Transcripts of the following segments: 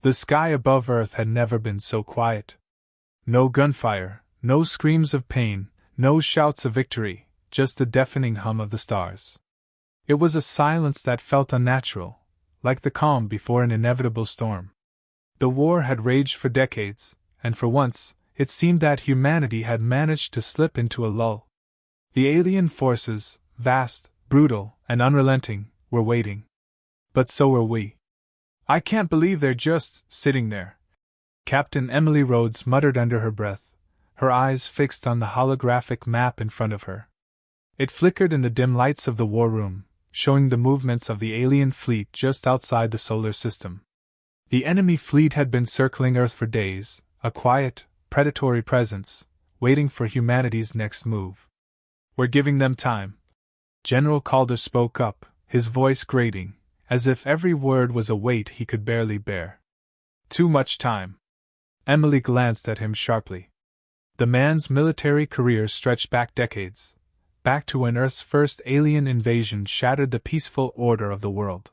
The sky above Earth had never been so quiet. No gunfire, no screams of pain, no shouts of victory, just the deafening hum of the stars. It was a silence that felt unnatural, like the calm before an inevitable storm. The war had raged for decades, and for once, it seemed that humanity had managed to slip into a lull. The alien forces, vast, brutal, and unrelenting, were waiting. But so were we. "I can't believe they're just sitting there," Captain Emily Rhodes muttered under her breath, her eyes fixed on the holographic map in front of her. It flickered in the dim lights of the war room, showing the movements of the alien fleet just outside the solar system. The enemy fleet had been circling Earth for days, a quiet, predatory presence, waiting for humanity's next move. "We're giving them time." General Calder spoke up, his voice grating, as if every word was a weight he could barely bear. "Too much time." Emily glanced at him sharply. The man's military career stretched back decades, back to when Earth's first alien invasion shattered the peaceful order of the world.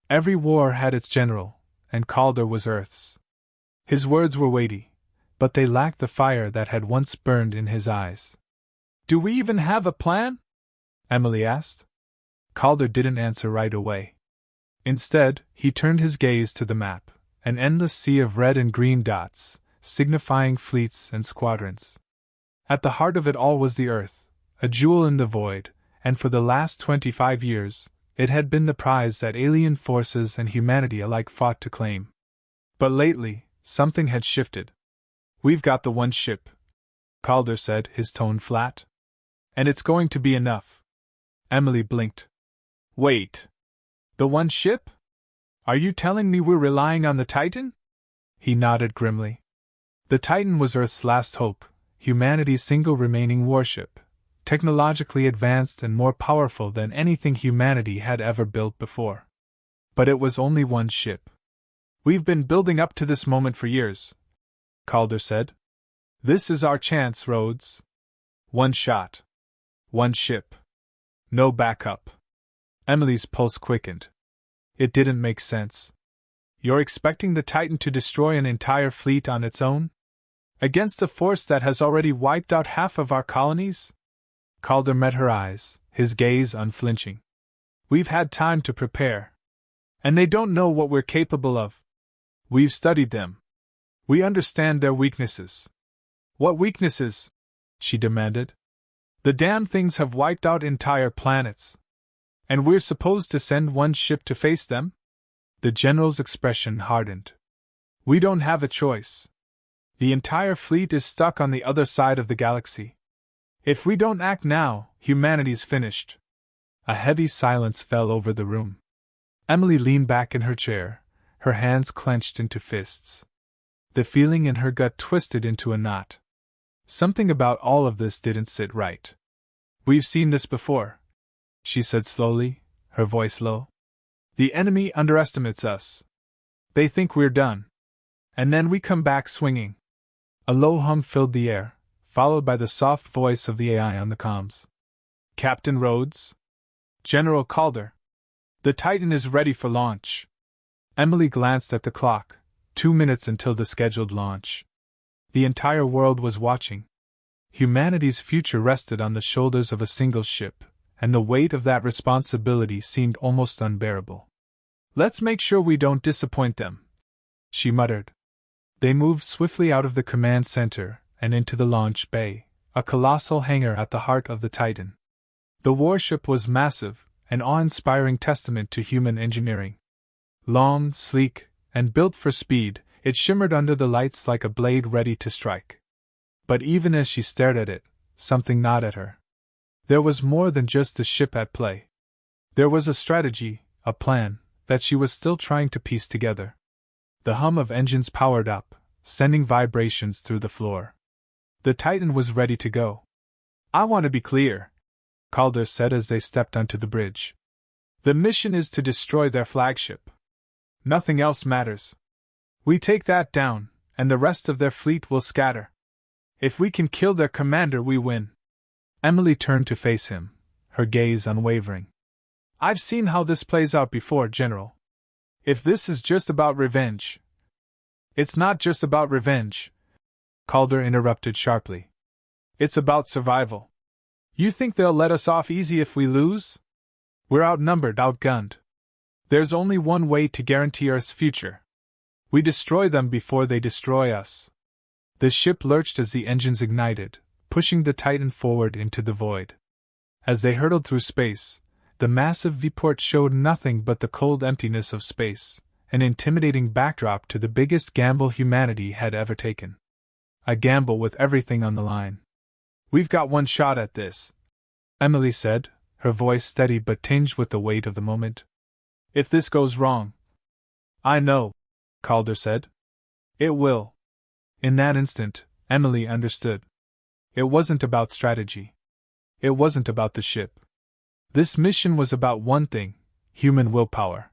Every war had its general, and Calder was Earth's. His words were weighty, but they lacked the fire that had once burned in his eyes. "Do we even have a plan?" Emily asked. Calder didn't answer right away. Instead, he turned his gaze to the map, an endless sea of red and green dots, signifying fleets and squadrons. At the heart of it all was the Earth, a jewel in the void, and for the last 25 years, it had been the prize that alien forces and humanity alike fought to claim. But lately, something had shifted. "We've got the one ship," Calder said, his tone flat. "And it's going to be enough." Emily blinked. "Wait. The one ship? Are you telling me we're relying on the Titan?" He nodded grimly. The Titan was Earth's last hope, humanity's single remaining warship, technologically advanced and more powerful than anything humanity had ever built before. But it was only one ship. "We've been building up to this moment for years," Calder said. "This is our chance, Rhodes. One shot. One ship. No backup." Emily's pulse quickened. It didn't make sense. "You're expecting the Titan to destroy an entire fleet on its own? Against a force that has already wiped out half of our colonies?" Calder met her eyes, his gaze unflinching. "We've had time to prepare. And they don't know what we're capable of. We've studied them. We understand their weaknesses." "What weaknesses?" she demanded. "The damn things have wiped out entire planets. And we're supposed to send one ship to face them?" The general's expression hardened. "We don't have a choice. The entire fleet is stuck on the other side of the galaxy. If we don't act now, humanity's finished." A heavy silence fell over the room. Emily leaned back in her chair, her hands clenched into fists. The feeling in her gut twisted into a knot. Something about all of this didn't sit right. "We've seen this before," she said slowly, her voice low. "The enemy underestimates us. They think we're done. And then we come back swinging." A low hum filled the air, followed by the soft voice of the AI on the comms. "Captain Rhodes? General Calder? The Titan is ready for launch." Emily glanced at the clock, 2 minutes until the scheduled launch. The entire world was watching. Humanity's future rested on the shoulders of a single ship, and the weight of that responsibility seemed almost unbearable. "Let's make sure we don't disappoint them," she muttered. They moved swiftly out of the command center and into the launch bay, a colossal hangar at the heart of the Titan. The warship was massive, an awe-inspiring testament to human engineering. Long, sleek, and built for speed, it shimmered under the lights like a blade ready to strike. But even as she stared at it, something gnawed at her. There was more than just the ship at play. There was a strategy, a plan, that she was still trying to piece together. The hum of engines powered up, sending vibrations through the floor. The Titan was ready to go. "I want to be clear," Calder said as they stepped onto the bridge. "The mission is to destroy their flagship. Nothing else matters. We take that down, and the rest of their fleet will scatter. If we can kill their commander, we win." Emily turned to face him, her gaze unwavering. "I've seen how this plays out before, General. If this is just about revenge, It's not just about revenge, Calder interrupted sharply. It's about survival. You think they'll let us off easy if we lose? We're outnumbered, outgunned. There's only one way to guarantee Earth's future. We destroy them before they destroy us. The ship lurched as the engines ignited, pushing the Titan forward into the void. As they hurtled through space, the massive viewport showed nothing but the cold emptiness of space, an intimidating backdrop to the biggest gamble humanity had ever taken. A gamble with everything on the line. We've got one shot at this, Emily said, her voice steady but tinged with the weight of the moment. If this goes wrong. I know, Calder said. It will. In that instant, Emily understood. It wasn't about strategy. It wasn't about the ship. This mission was about one thing: human willpower.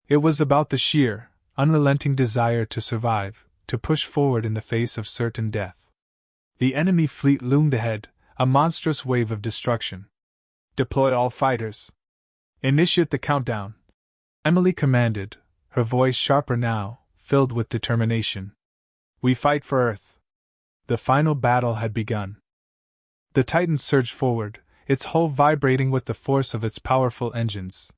It was about the sheer, unrelenting desire to survive, to push forward in the face of certain death. The enemy fleet loomed ahead, a monstrous wave of destruction. Deploy all fighters. Initiate the countdown, Emily commanded, her voice sharper now, filled with determination. We fight for Earth. The final battle had begun. The Titan surged forward, its hull vibrating with the force of its powerful engines.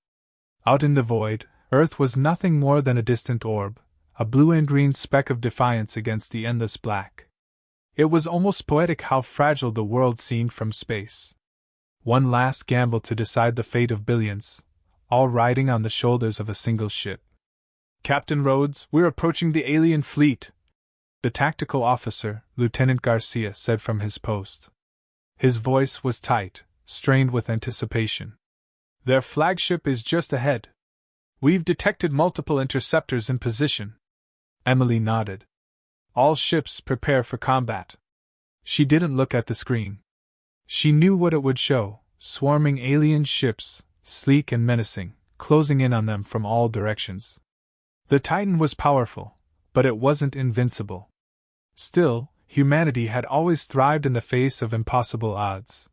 Out in the void, Earth was nothing more than a distant orb, a blue and green speck of defiance against the endless black. It was almost poetic how fragile the world seemed from space. One last gamble to decide the fate of billions, all riding on the shoulders of a single ship. Captain Rhodes, we're approaching the alien fleet, the tactical officer, Lieutenant Garcia, said from his post. His voice was tight, strained with anticipation. Their flagship is just ahead. We've detected multiple interceptors in position. Emily nodded. All ships prepare for combat. She didn't look at the screen. She knew what it would show: swarming alien ships, sleek and menacing, closing in on them from all directions. The Titan was powerful, but it wasn't invincible. Still, humanity had always thrived in the face of impossible odds.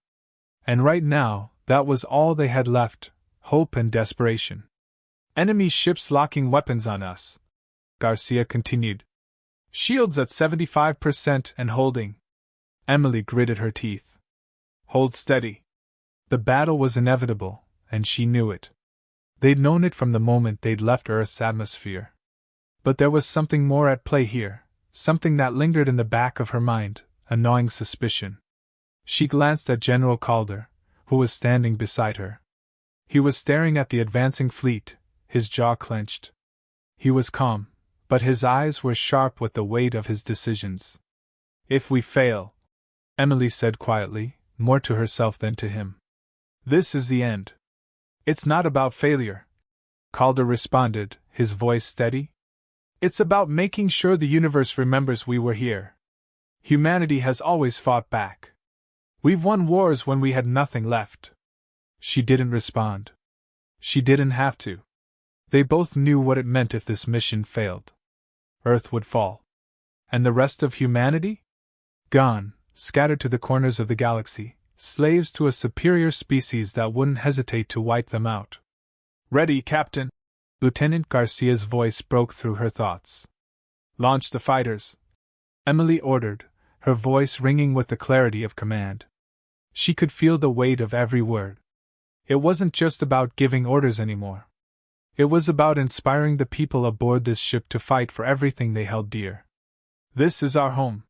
And right now, that was all they had left: hope and desperation. Enemy ships locking weapons on us, Garcia continued. Shields at 75% and holding. Emily gritted her teeth. Hold steady. The battle was inevitable, and she knew it. They'd known it from the moment they'd left Earth's atmosphere. But there was something more at play here, something that lingered in the back of her mind, a gnawing suspicion. She glanced at General Calder, who was standing beside her. He was staring at the advancing fleet, his jaw clenched. He was calm, but his eyes were sharp with the weight of his decisions. If we fail, Emily said quietly, more to herself than to him, this is the end. It's not about failure, Calder responded, his voice steady. It's about making sure the universe remembers we were here. Humanity has always fought back. We've won wars when we had nothing left. She didn't respond. She didn't have to. They both knew what it meant if this mission failed. Earth would fall. And the rest of humanity? Gone, scattered to the corners of the galaxy, slaves to a superior species that wouldn't hesitate to wipe them out. Ready, Captain! Lieutenant Garcia's voice broke through her thoughts. Launch the fighters, Emily ordered, her voice ringing with the clarity of command. She could feel the weight of every word. It wasn't just about giving orders anymore. It was about inspiring the people aboard this ship to fight for everything they held dear. This is our home.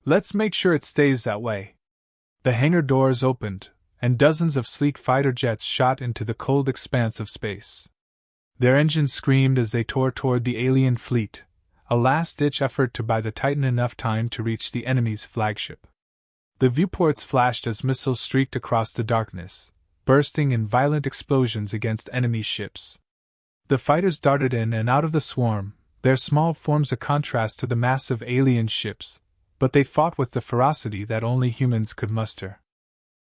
Let's make sure it stays that way. The hangar doors opened, and dozens of sleek fighter jets shot into the cold expanse of space. Their engines screamed as they tore toward the alien fleet, a last-ditch effort to buy the Titan enough time to reach the enemy's flagship. The viewports flashed as missiles streaked across the darkness, bursting in violent explosions against enemy ships. The fighters darted in and out of the swarm, their small forms a contrast to the massive alien ships, but they fought with the ferocity that only humans could muster.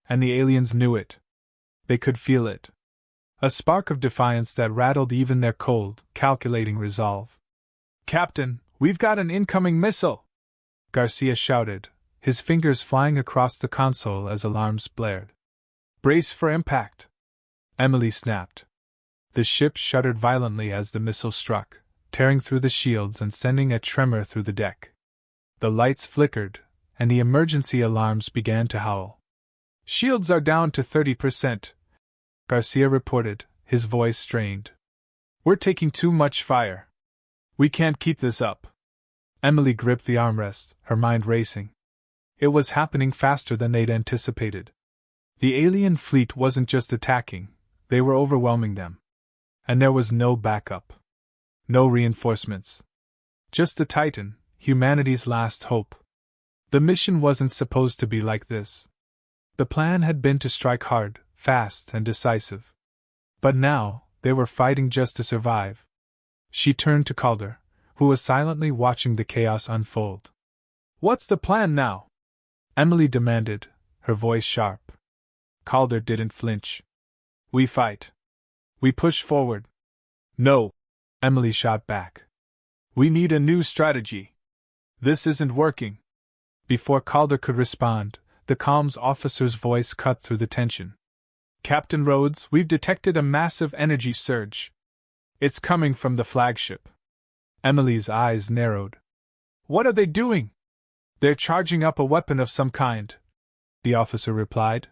And the aliens knew it. They could feel it. A spark of defiance that rattled even their cold, calculating resolve. Captain, we've got an incoming missile! Garcia shouted, his fingers flying across the console as alarms blared. Brace for impact! Emily snapped. The ship shuddered violently as the missile struck, tearing through the shields and sending a tremor through the deck. The lights flickered, and the emergency alarms began to howl. "Shields are down to 30%, Garcia reported, his voice strained. "We're taking too much fire. We can't keep this up." Emily gripped the armrest, her mind racing. It was happening faster than they'd anticipated. The alien fleet wasn't just attacking, they were overwhelming them. And there was no backup. No reinforcements. Just the Titan, humanity's last hope. The mission wasn't supposed to be like this. The plan had been to strike hard, fast, and decisive. But now, they were fighting just to survive. She turned to Calder, who was silently watching the chaos unfold. "What's the plan now?" Emily demanded, her voice sharp. Calder didn't flinch. "We fight. We push forward." "No," Emily shot back. "We need a new strategy. This isn't working." Before Calder could respond, the comms officer's voice cut through the tension. "Captain Rhodes, we've detected a massive energy surge. It's coming from the flagship." Emily's eyes narrowed. "What are they doing?" "They're charging up a weapon of some kind," the officer replied.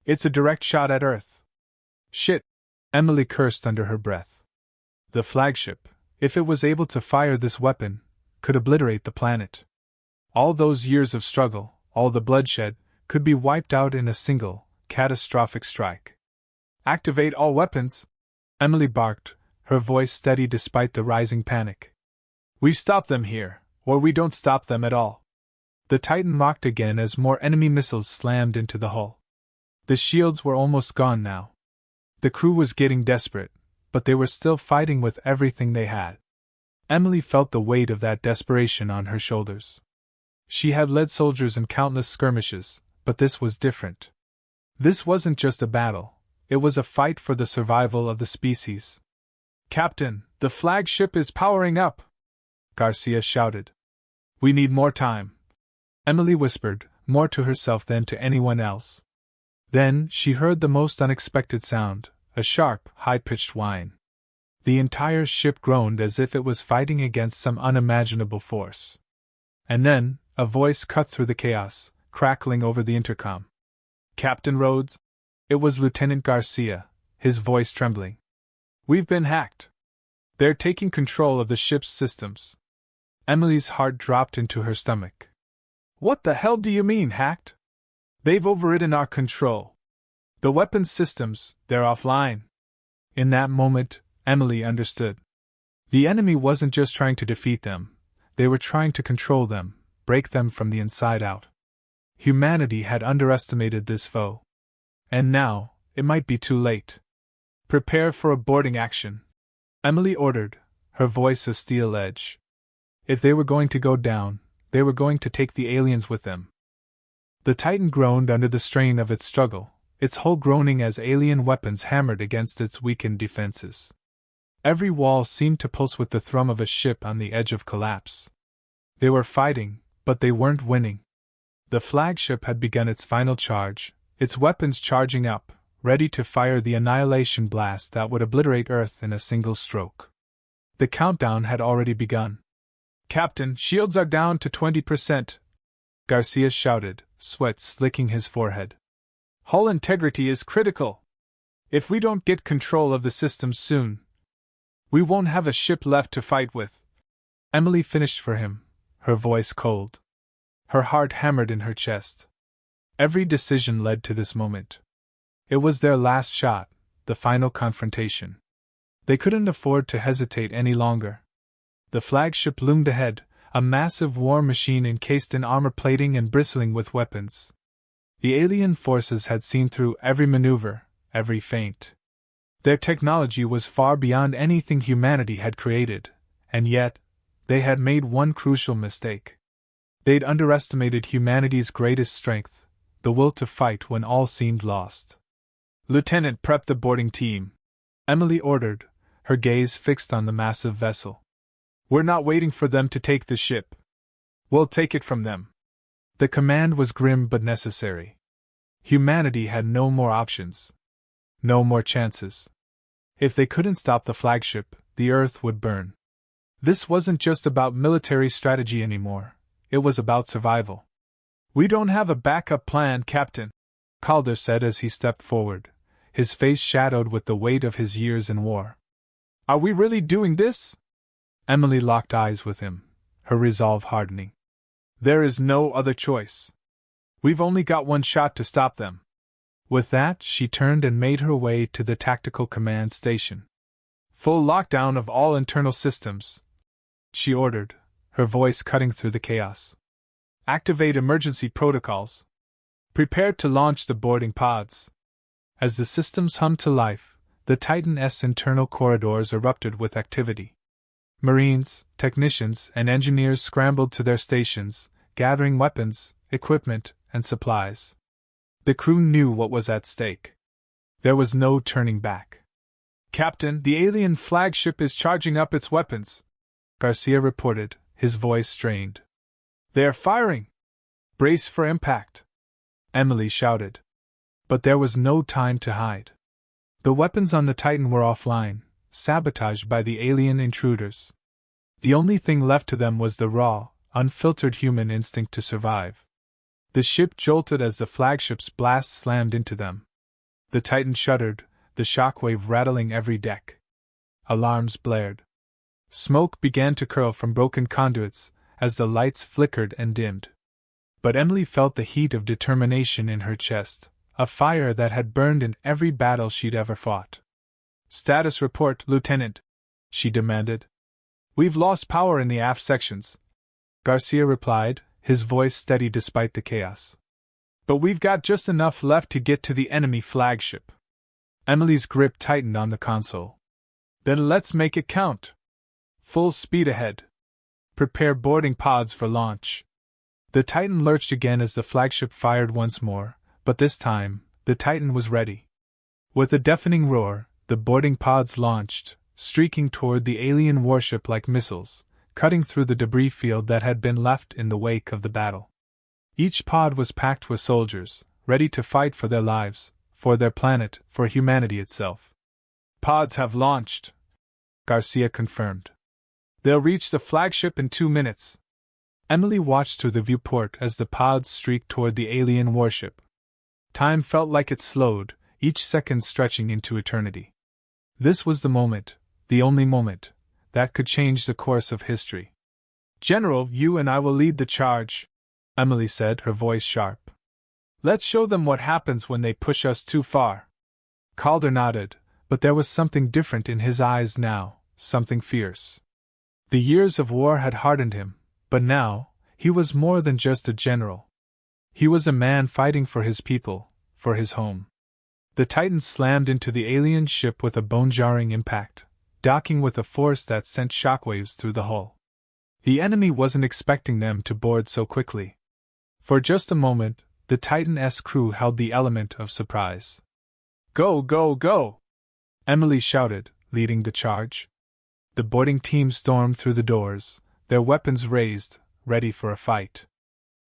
"It's a direct shot at Earth." "Shit," Emily cursed under her breath. The flagship, if it was able to fire this weapon, could obliterate the planet. All those years of struggle, all the bloodshed, could be wiped out in a single, catastrophic strike. "Activate all weapons!" Emily barked, her voice steady despite the rising panic. "We stop them here, or we don't stop them at all." The Titan rocked again as more enemy missiles slammed into the hull. The shields were almost gone now. The crew was getting desperate, but they were still fighting with everything they had. Emily felt the weight of that desperation on her shoulders. She had led soldiers in countless skirmishes, but this was different. This wasn't just a battle, it was a fight for the survival of the species. "Captain, the flagship is powering up!" Garcia shouted. "We need more time," Emily whispered, more to herself than to anyone else. Then she heard the most unexpected sound, a sharp, high-pitched whine. The entire ship groaned as if it was fighting against some unimaginable force. And then, a voice cut through the chaos, crackling over the intercom. "Captain Rhodes?" It was Lieutenant Garcia, his voice trembling. "We've been hacked. They're taking control of the ship's systems." Emily's heart dropped into her stomach. "What the hell do you mean, hacked?" "They've overridden our control. The weapons systems, they're offline." In that moment, Emily understood. The enemy wasn't just trying to defeat them, they were trying to control them, break them from the inside out. Humanity had underestimated this foe. And now, it might be too late. "Prepare for a boarding action," Emily ordered, her voice a steel edge. If they were going to go down, they were going to take the aliens with them. The Titan groaned under the strain of its struggle, its hull groaning as alien weapons hammered against its weakened defenses. Every wall seemed to pulse with the thrum of a ship on the edge of collapse. They were fighting, but they weren't winning. The flagship had begun its final charge, its weapons charging up, ready to fire the annihilation blast that would obliterate Earth in a single stroke. The countdown had already begun. "Captain, shields are down to 20%, Garcia shouted, sweat slicking his forehead. "Hull integrity is critical. If we don't get control of the systems soon, we won't have a ship left to fight with." Emily finished for him, her voice cold. Her heart hammered in her chest. Every decision led to this moment. It was their last shot, the final confrontation. They couldn't afford to hesitate any longer. The flagship loomed ahead, a massive war machine encased in armor plating and bristling with weapons. The alien forces had seen through every maneuver, every feint. Their technology was far beyond anything humanity had created, and yet, they had made one crucial mistake. They'd underestimated humanity's greatest strength, the will to fight when all seemed lost. "Lieutenant, prep the boarding team," Emily ordered, her gaze fixed on the massive vessel. "We're not waiting for them to take the ship. We'll take it from them." The command was grim but necessary. Humanity had no more options. No more chances. If they couldn't stop the flagship, the Earth would burn. This wasn't just about military strategy anymore, it was about survival. "We don't have a backup plan, Captain," Calder said as he stepped forward, his face shadowed with the weight of his years in war. "Are we really doing this?" Emily locked eyes with him, her resolve hardening. "There is no other choice. We've only got one shot to stop them." With that, she turned and made her way to the tactical command station. "Full lockdown of all internal systems," she ordered, her voice cutting through the chaos. "Activate emergency protocols. Prepare to launch the boarding pods." As the systems hummed to life, the Titan's internal corridors erupted with activity. Marines, technicians, and engineers scrambled to their stations, gathering weapons, equipment, and supplies. The crew knew what was at stake. There was no turning back. "Captain, the alien flagship is charging up its weapons," Garcia reported, his voice strained. "They are firing! Brace for impact!" Emily shouted. But there was no time to hide. The weapons on the Titan were offline, sabotaged by the alien intruders. The only thing left to them was the raw, unfiltered human instinct to survive. The ship jolted as the flagship's blast slammed into them. The Titan shuddered, the shockwave rattling every deck. Alarms blared. Smoke began to curl from broken conduits as the lights flickered and dimmed. But Emily felt the heat of determination in her chest, a fire that had burned in every battle she'd ever fought. "Status report, Lieutenant," she demanded. "We've lost power in the aft sections," Garcia replied, his voice steady despite the chaos. "But we've got just enough left to get to the enemy flagship." Emily's grip tightened on the console. "Then let's make it count. Full speed ahead. Prepare boarding pods for launch." The Titan lurched again as the flagship fired once more, but this time, the Titan was ready. With a deafening roar, the boarding pods launched, streaking toward the alien warship like missiles, cutting through the debris field that had been left in the wake of the battle. Each pod was packed with soldiers, ready to fight for their lives, for their planet, for humanity itself. "Pods have launched," Garcia confirmed. "They'll reach the flagship in 2 minutes." Emily watched through the viewport as the pods streaked toward the alien warship. Time felt like it slowed, each second stretching into eternity. This was the moment, the only moment, that could change the course of history. "General, you and I will lead the charge," Emily said, her voice sharp. "Let's show them what happens when they push us too far." Calder nodded, but there was something different in his eyes now, something fierce. The years of war had hardened him, but now, he was more than just a general. He was a man fighting for his people, for his home. The Titan slammed into the alien ship with a bone-jarring impact, docking with a force that sent shockwaves through the hull. The enemy wasn't expecting them to board so quickly. For just a moment, the Titan's crew held the element of surprise. "Go, go, go!" Emily shouted, leading the charge. The boarding team stormed through the doors, their weapons raised, ready for a fight.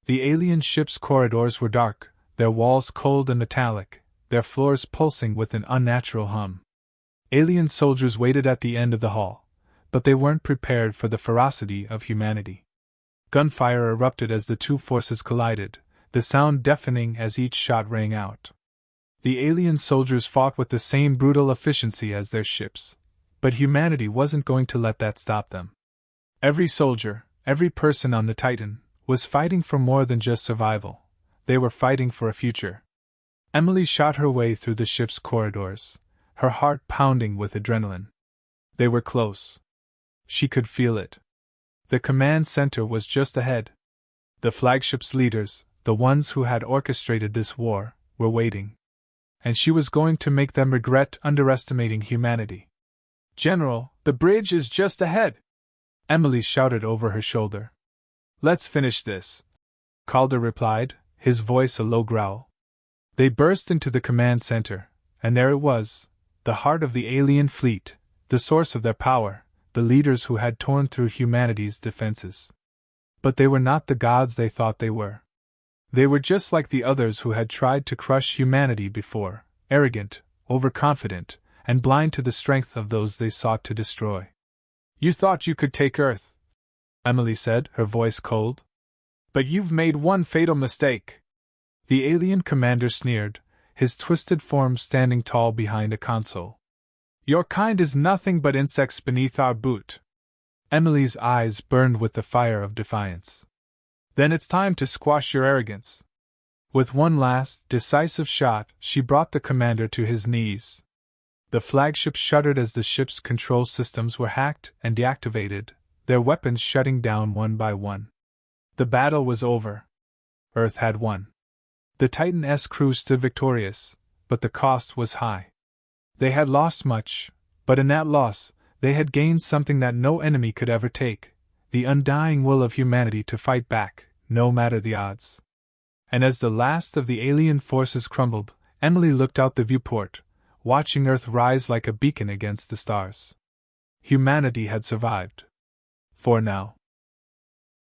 The alien ship's corridors were dark, their walls cold and metallic, their floors pulsing with an unnatural hum. Alien soldiers waited at the end of the hall, but they weren't prepared for the ferocity of humanity. Gunfire erupted as the two forces collided, the sound deafening as each shot rang out. The alien soldiers fought with the same brutal efficiency as their ships, but humanity wasn't going to let that stop them. Every soldier, every person on the Titan, was fighting for more than just survival. They were fighting for a future. Emily shot her way through the ship's corridors, her heart pounding with adrenaline. They were close. She could feel it. The command center was just ahead. The flagship's leaders, the ones who had orchestrated this war, were waiting. And she was going to make them regret underestimating humanity. "General, the bridge is just ahead!" Emily shouted over her shoulder. "Let's finish this," Calder replied, his voice a low growl. They burst into the command center, and there it was, the heart of the alien fleet, the source of their power, the leaders who had torn through humanity's defenses. But they were not the gods they thought they were. They were just like the others who had tried to crush humanity before, arrogant, overconfident, and blind to the strength of those they sought to destroy. You thought you could take Earth, Emily said, her voice cold. But you've made one fatal mistake. The alien commander sneered, his twisted form standing tall behind a console. Your kind is nothing but insects beneath our boot. Emily's eyes burned with the fire of defiance. Then it's time to squash your arrogance. With one last, decisive shot, she brought the commander to his knees. The flagship shuddered as the ship's control systems were hacked and deactivated, their weapons shutting down one by one. The battle was over. Earth had won. The Titan-S crew stood victorious, but the cost was high. They had lost much, but in that loss, they had gained something that no enemy could ever take, the undying will of humanity to fight back, no matter the odds. And as the last of the alien forces crumbled, Emily looked out the viewport, watching Earth rise like a beacon against the stars. Humanity had survived. For now.